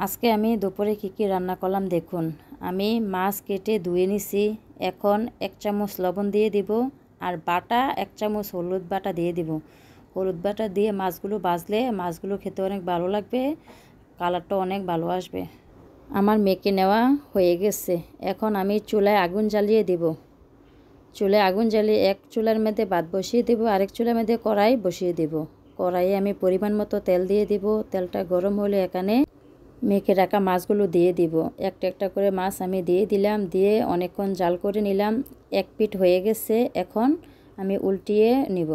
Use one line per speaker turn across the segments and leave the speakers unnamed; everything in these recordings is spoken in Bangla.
আজকে আমি দুপুরে কি রান্না করলাম দেখুন। আমি মাছ কেটে ধুয়ে নিছি। এখন 1 চামচ লবণ দিয়ে দিব আর বাটা 1 চামচ হলুদ বাটা দিয়ে দিব। হলুদ বাটা দিয়ে মাছগুলো ভাজলে মাছগুলো খেতে অনেক ভালো লাগবে, কালারটা অনেক ভালো আসবে। আমার মেখে নেওয়া হয়ে গেছে। এখন আমি চুলায় আগুন জ্বালিয়ে দিব। চুলায় আগুন জ্বালিয়ে এক চুলার মধ্যে ভাত বসিয়ে দেব, আরেক চুলার মধ্যে কড়াই বসিয়ে দেব। কড়াইয়ে আমি পরিমাণ মতো তেল দিয়ে দিব। তেলটা গরম হলে এখানে মেখে রাখা মাছগুলো দিয়ে দিব। একটা একটা করে মাছ আমি দিয়ে দিলাম, দিয়ে অনেকক্ষণ জাল করে নিলাম। এক পিঠ হয়ে গেছে, এখন আমি উল্টিয়ে নিব।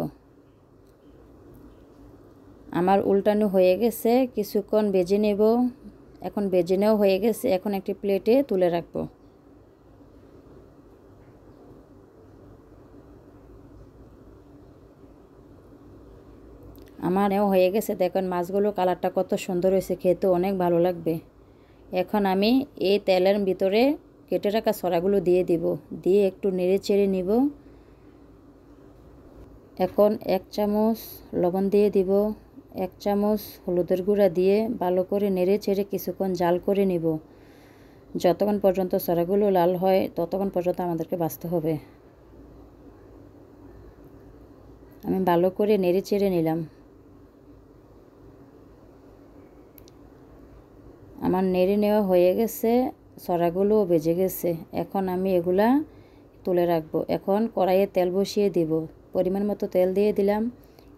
আমার উল্টানো হয়ে গেছে, কিছুক্ষণ ভেজে নেব। এখন ভেজে নেওয়া হয়ে গেছে, এখন একটি প্লেটে তুলে রাখবো। আমার নেওয়া হয়ে গেছে, দেখুন মাছগুলো কালারটা কত সুন্দর হয়েছে, খেতে অনেক ভালো লাগবে। এখন আমি এই তেলের ভিতরে কেটে রাখা ছড়াগুলো দিয়ে দিব, দিয়ে একটু নেড়ে চেড়ে নিব। এখন 1 চামচ লবণ দিয়ে দিব, 1 চামচ হলুদের গুঁড়া দিয়ে ভালো করে নেড়ে চেড়ে কিছুক্ষণ জাল করে নিব। যতক্ষণ পর্যন্ত ছড়াগুলো লাল হয় ততক্ষণ পর্যন্ত আমাদেরকে ভাজতে হবে। আমি ভালো করে নেড়ে চেড়ে নিলাম। আমার নেড়ে নেওয়া হয়ে গেছে, ছড়াগুলো ভেজে গেছে। এখন আমি এগুলা তুলে রাখবো। এখন কড়াইয়ে তেল বসিয়ে দিব, পরিমাণ মতো তেল দিয়ে দিলাম।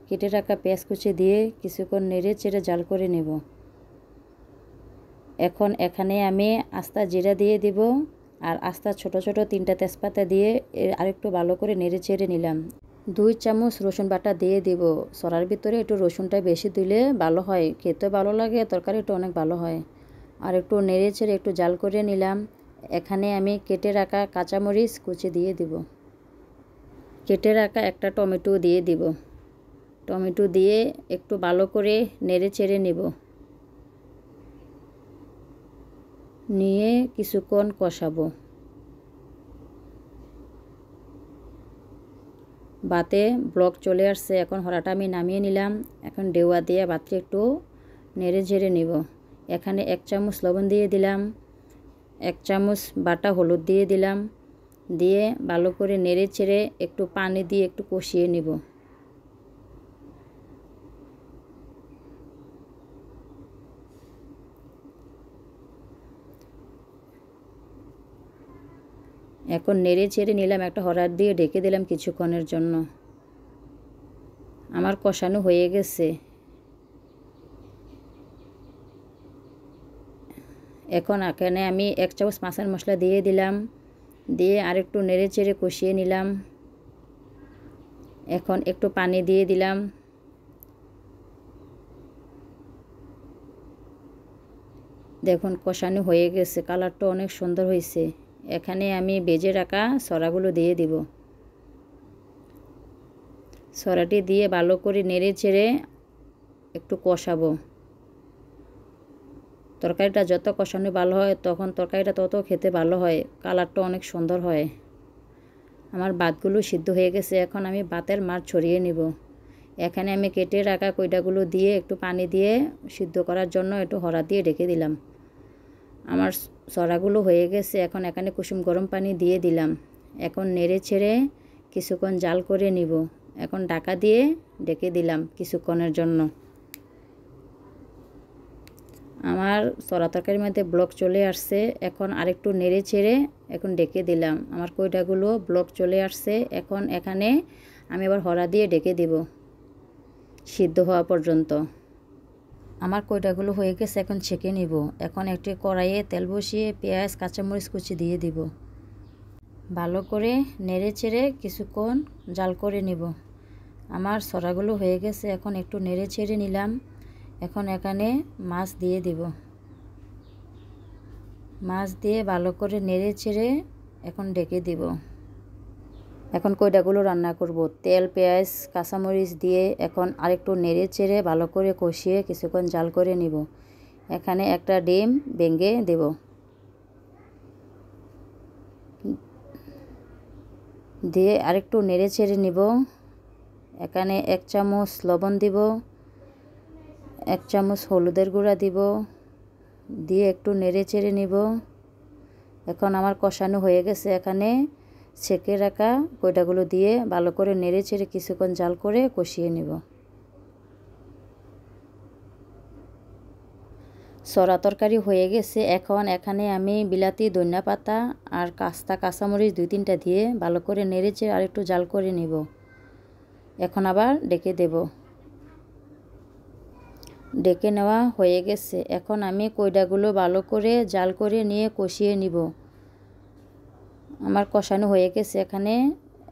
কেটে রাখা পেঁয়াজ কুচি দিয়ে কিছুক্ষণ নেড়ে চেড়ে জাল করে নেব। এখন এখানে আমি আস্তা জিরা দিয়ে দিব আর আস্তা ছোট ছোট 3টা তেজপাতা দিয়ে আরেকটু ভালো করে নেড়ে চেড়ে নিলাম। 2 চামচ রসুন বাটা দিয়ে দিব। ছড়ার ভিতরে একটু রসুনটা বেশি দিলে ভালো হয়, খেতে ভালো লাগে, তরকারিটা অনেক ভালো হয়। আর একটু নেড়ে চেড়ে একটু জাল করে নিলাম। এখানে আমি কেটে রাখা কাঁচামরিচ কুচি দিয়ে দিব। কেটে রাখা একটা টমেটো দিয়ে দিব। টমেটো দিয়ে একটু ভালো করে নেড়ে চেড়ে নেব, নিয়ে কিছুক্ষণ কষাবো। ভাতে ব্লক চলে আসছে, এখন হরাটা আমি নামিয়ে নিলাম। এখন ডেওয়া দিয়ে ভাতটা একটু নেড়ে ঝেড়ে নিব। এখানে 1 চামচ লবণ দিয়ে দিলাম, 1 চামচ বাটা হলুদ দিয়ে দিলাম, দিয়ে ভালো করে নেড়ে ছেড়ে একটু পানি দিয়ে একটু কষিয়ে নিব। এখন নেড়ে ছেড়ে নিলাম, একটা হরাত দিয়ে ঢেকে দিলাম কিছুক্ষণের জন্য। আমার কষানো হয়ে গেছে। এখন এখানে আমি 1 চামচ মাছের মশলা দিয়ে দিলাম, দিয়ে আরেকটু নেড়ে চেড়ে কষিয়ে নিলাম। এখন একটু পানি দিয়ে দিলাম। দেখুন কষানো হয়ে গেছে, কালারটা অনেক সুন্দর হয়েছে। এখানে আমি ভেজে রাখা ছড়াগুলো দিয়ে দিব। ছড়াটি দিয়ে ভালো করে নেড়ে চেড়ে একটু কষাবো। তরকারিটা যত কষানো ভালো হয় তখন তরকারিটা তত খেতে ভালো হয়, কালারটা অনেক সুন্দর হয়। আমার ভাতগুলো সিদ্ধ হয়ে গেছে, এখন আমি ভাতের মার ছড়িয়ে নিব। এখানে আমি কেটে রাখা কইটাগুলো দিয়ে একটু পানি দিয়ে সিদ্ধ করার জন্য একটু হরা দিয়ে ঢেকে দিলাম। আমার ছড়াগুলো হয়ে গেছে, এখন এখানে কুসুম গরম পানি দিয়ে দিলাম। এখন নেড়ে ছেড়ে কিছুক্ষণ জাল করে নিব। এখন ঢাকা দিয়ে ঢেকে দিলাম কিছুক্ষণের জন্য। আমার ছড়া তরকারির মধ্যে ব্লক চলে আসছে, এখন আরেকটু নেড়ে ছেড়ে এখন ঢেকে দিলাম। আমার কইটাগুলো ব্লক চলে আসছে, এখন এখানে আমি আবার হরা দিয়ে ঢেকে দিব সিদ্ধ হওয়া পর্যন্ত। আমার কইটাগুলো হয়ে গেছে, এখন ছেঁকে নিব। এখন একটি কড়াইয়ে তেল বসিয়ে পেঁয়াজ কাঁচামরিচ কুচি দিয়ে দিব। ভালো করে নেড়ে চেড়ে কিছুক্ষণ জাল করে নিব। আমার ছড়াগুলো হয়ে গেছে, এখন একটু নেড়ে চেড়ে নিলাম। এখন এখানে মাছ দিয়ে দিব। মাছ দিয়ে ভালো করে নেড়ে চেড়ে এখন ঢেকে দিব। এখন কইটাগুলো রান্না করব। তেল পেঁয়াজ কাঁচামরিচ দিয়ে এখন আরেকটু নেড়ে চেড়ে ভালো করে কষিয়ে কিছুক্ষণ জাল করে নিব। এখানে একটা ডিম ভেঙে দেব, দিয়ে আরেকটু নেড়ে চেড়ে নিব। এখানে 1 চামচ লবণ দিব, 1 চামচ হলুদের গুঁড়া দিব, দিয়ে একটু নেড়ে চেড়ে নিব। এখন আমার কষানো হয়ে গেছে। এখানে ছেঁকে রাখা কয়টাগুলো দিয়ে ভালো করে নেড়ে চেড়ে কিছুক্ষণ জাল করে কষিয়ে নিব। সরা তরকারি হয়ে গেছে। এখন এখানে আমি বিলাতি, ধনিয়া পাতা আর কাঁচামরিচ 2-3টা দিয়ে ভালো করে নেড়ে চেড়ে আর একটু জাল করে নিব। এখন আবার ডেকে দেব। ডেকে নেওয়া হয়ে গেছে। এখন আমি কয়টাগুলো ভালো করে জাল করে নিয়ে কষিয়ে নিব। আমার কষানো হয়ে গেছে। এখানে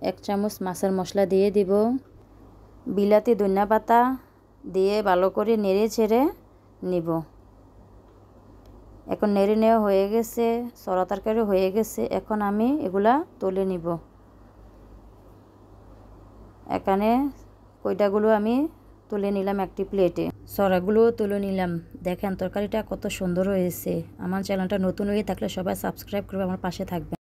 1 চামচ মাছের মশলা দিয়ে দিব। বিলাতি, ধনিয়া পাতা দিয়ে ভালো করে নেড়ে ছেড়ে নিব। এখন নেড়ে নেওয়া হয়ে গেছে, সরা তরকারি হয়ে গেছে। এখন আমি এগুলা তুলে নিব। এখানে কয়টাগুলো আমি তুলে নিলাম একটি প্লেটে। সরাগুলোও তুলে নিলাম। দেখেন তরকারিটা কত সুন্দর হয়েছে। আমার চ্যানেলটা নতুন হয়ে থাকলে সবাই সাবস্ক্রাইব করবে, আমার পাশে থাকবে।